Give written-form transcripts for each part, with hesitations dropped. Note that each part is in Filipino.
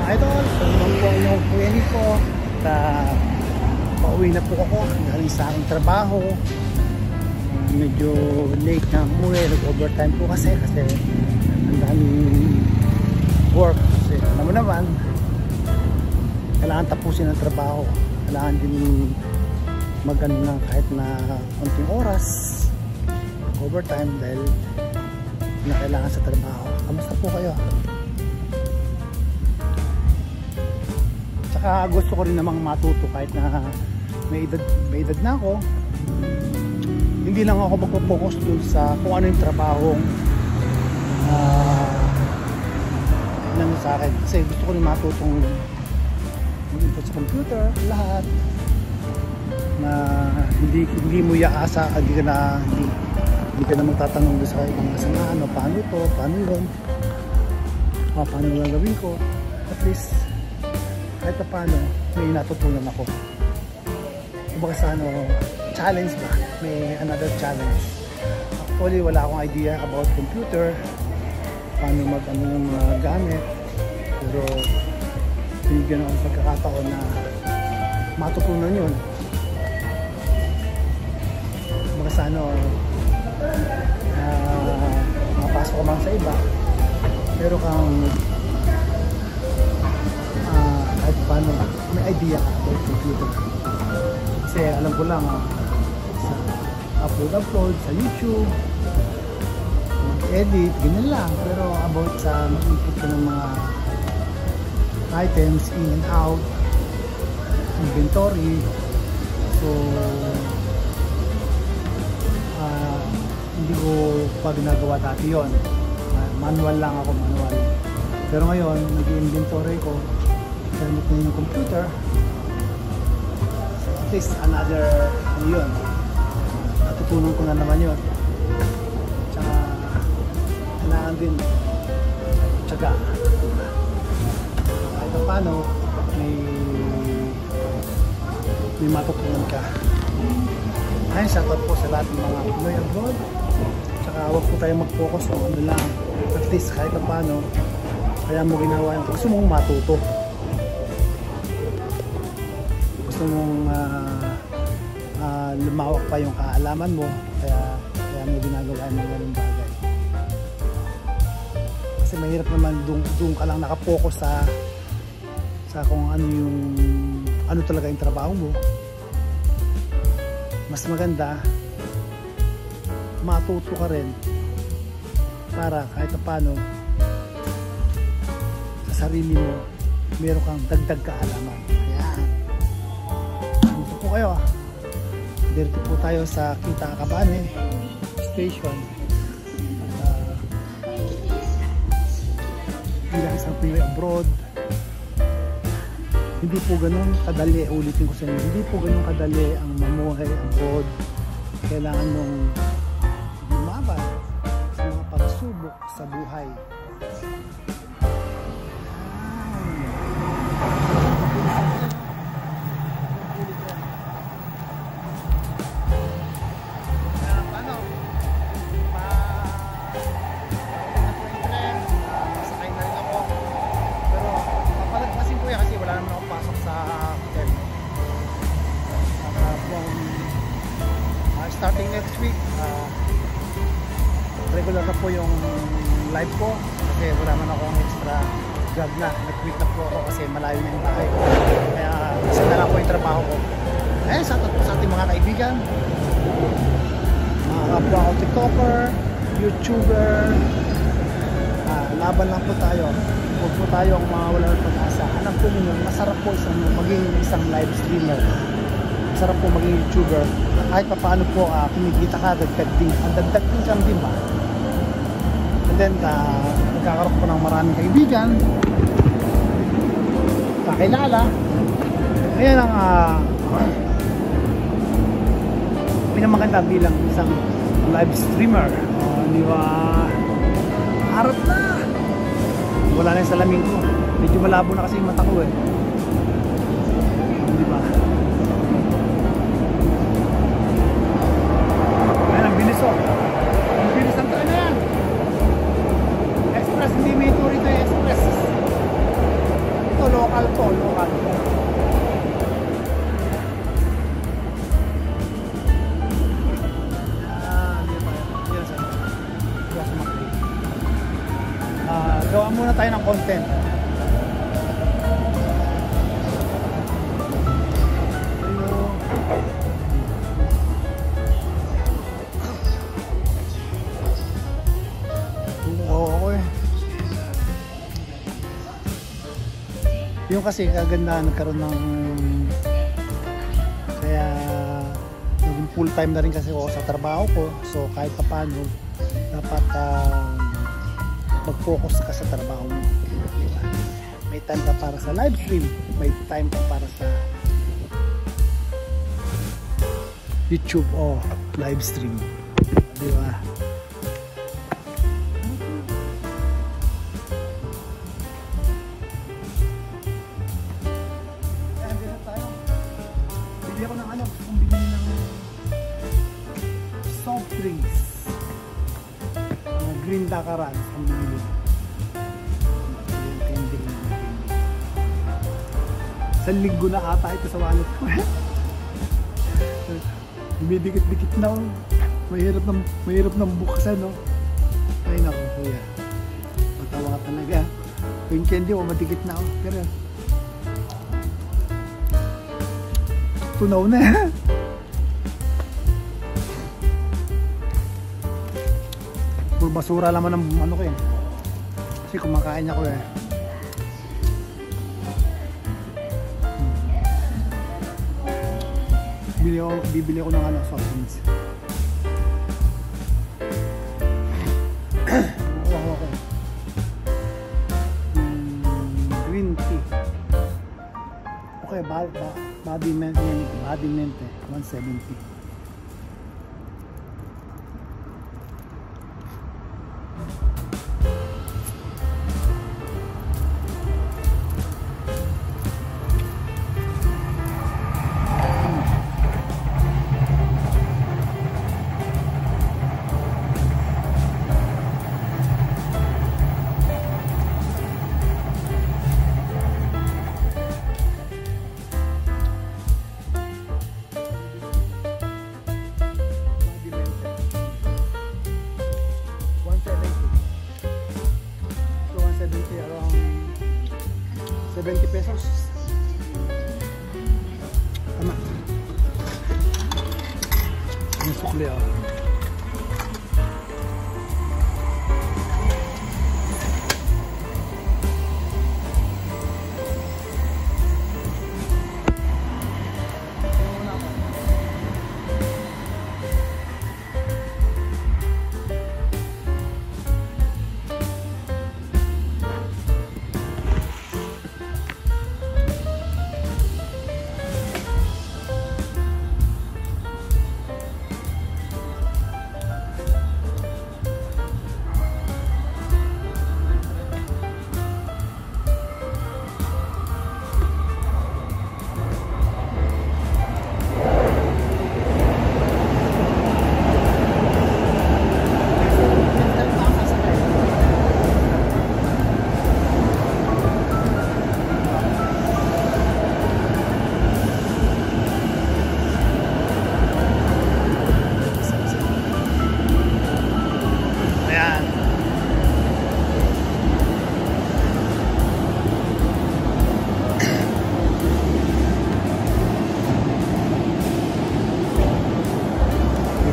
idol, so naman po yung kuya ko. Pauwi na po ako galing sa aking trabaho. Medyo late na umuwi, nag-overtime po kasi ang daming work. Kasi alam mo naman, kailangan tapusin ang trabaho. Kailangan din magano ng kahit na konting oras overtime dahil na kailangan sa trabaho. Kamusta po kayo? Tsaka gusto ko rin namang matuto kahit na may edad na ako. Hindi lang ako magpo-focus dun sa kung ano yung trabaho nang sa akin. Kasi gusto ko rin matutong mag-input sa computer, lahat na hindi mo iaasa, hindi ka na magtatanong sa ibang kasamahan o paano ito, paano yun, paano gagawin ko. At least kahit pa paano may natutunan ako. Kumbaga sa challenge ba, may another challenge. Actually wala akong idea about computer, paano mag-ano ng mga gamit, pero binigyan ako ng pagkakataon na matutunan yun. Kumbaga sa mapasok ka man sa iba, pero kang kahit paano may idea ka about computer. Kasi alam ko lang sa upload sa YouTube, edit, ganyan lang. Pero about sa mag-input ka ng mga items in and out, inventory, so hindi ko pa ginagawa dati yun. Manual lang ako, manual. Pero ngayon nag-inventory ko gamit na yung computer. So at least another yun, natutunan ko na naman yun. Tsaka kailangan din tsaga kahit na paano may matutunan ka. Ayun, shoutout po sa lahat ng mga Pinoy abroad. Tsaka huwag po tayo mag-focus kung ano lang, at least kahit na paano kaya mo ginawa yung gusto mong matuto, gusto mong lumawak pa yung kaalaman mo, kaya mo ginagawa yung mga bagay. Kasi mahirap naman doon ka lang nakapokus sa kung ano talaga yung trabaho mo. Mas maganda matuto ka rin para kahit na paano sa sarili mo meron kang dagdag kaalaman. Ayan, dito po kayo, dito po tayo sa Kita Cabane Station. Bilang isang Pinoy abroad, hindi po ganun kadali, ulitin ko sa inyo, hindi po ganun kadali ang mamuhay abroad. Kailangan mong lumaban sa mga pagsubok sa buhay. Starting next week, regular na po yung live ko kasi wala man akong extra job na. Nag-quit na po ako kasi malayo na yung bahay ko. Kaya isa na lang po yung trabaho ko. Ayun, shoutout po sa ating mga kaibigan, mga kapwa ko TikToker, YouTuber. Laban lang po tayo. Huwag po tayo ang mga wala ng pag-asa. Alam po ninyo, masarap po maging isang live streamer. Masarap po maging YouTuber. Kahit pa paano po kumikita ka, dagdag din kang din ba? And then nagkakaroon po ng maraming kaibigan, kakilala. Ayan ang pinamaganda bilang isang live streamer. Di ba? Harap na! Wala na yung salamin ko. Medyo malabo na kasi yung mata ko eh. Di ba? Ayan ang bilis oh. Ang bilis ng taon na yan. Express, hindi may tour ito eh. Express. Ito, Local po, local. Gawa muna tayo ng content. Yung kasi kagandahan nagkaroon ng kaya naging full time na rin kasi ako sa trabaho ko, so kahit pa paano dapat mag-focus ka sa trabaho mo, diba? May time ka para sa live stream, may time ka para sa YouTube o live stream, diba? Bili ako ng kung bili ng soft drinks, green dakaran ang bili. Sa linggo na ata ito sa wallet ko. Dumidikit-dikit na ako. Mahirap ng buksan, no? Ay naku, kuya, matawa ka talaga. Yung candy mo, madikit na ako. Pero tunaw na. Puro basura laman ng ano ko eh. Kasi kumakain ako eh. Bibili ako ng soft drinks. Okay. Green tea. Okay, body mente 170. Around 70 pesos. Tama. Yung sukli oh.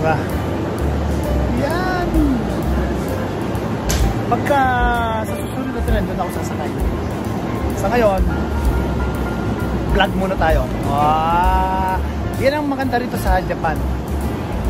Diba? Yan! Pagka sa susunod na trend, doon ako sasakay. Sa ngayon, vlog muna tayo. Yan ang maganda rito sa Japan.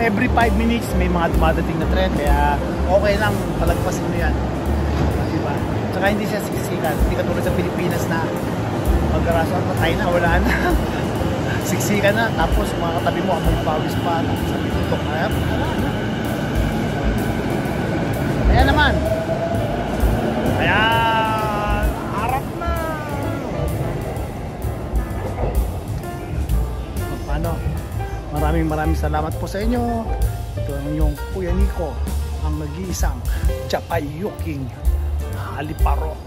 Every 5 minutes may mga dumadating na trend, kaya okay lang, palagpasin mo yan. Diba? Tsaka hindi siya siksikan. Hindi katulad sa Pilipinas na magkaraso at patay na, wala na. Siksikan na, tapos mga katabi mo amoy pawis pa, sa pitutok na yan. Kaya naman, kaya harap na. Paano? Maraming salamat po sa inyo. Ito ang inyong Kuya Nico, ang nag-iisang Japayuking Haliparot.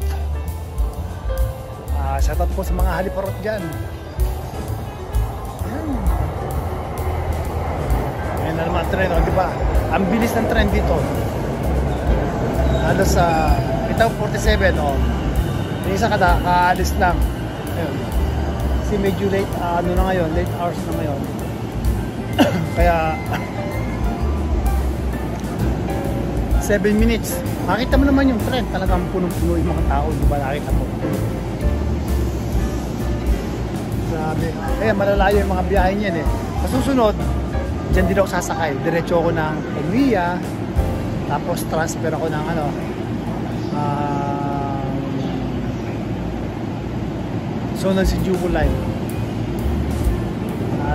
Shoutout po sa mga haliparot dyan. Ayan na naman tren, o diba? Ang bilis ng tren dito. Halos sa Itaw 47, o. Yung isa kaalis lang. Ayun. Kasi medyo late, ano na ngayon, late hours na ngayon. Kaya 7 minutes. Makita mo naman yung tren, talagang punong-puno yung mga tao, di ba? Nakita mo. Grabe. Kaya malalayo yung mga biyahe niyan eh. Masusunod, dyan din ako sasakay. Diretso ako ng Eguia, tapos transfer ako ng ano, Sunod si Jubo Line,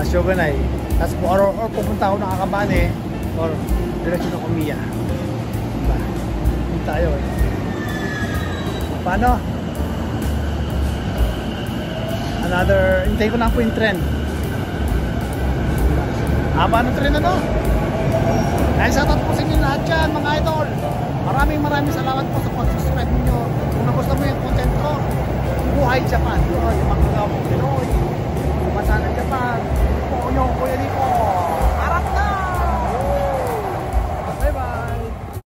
Shogunai. Tapos or pupunta ako ng Akabane or diretso ng Omiya. Diba? Hindi tayo eh. Paano? Hintay ko lang po yung tren. Haba ng tren na to. Kaya shoutout po sa inyo lahat dyan mga idol. Maraming salamat po sa pag-subscribe ninyo. Kung nagustuhan mo yung content ko, Buhay Japan.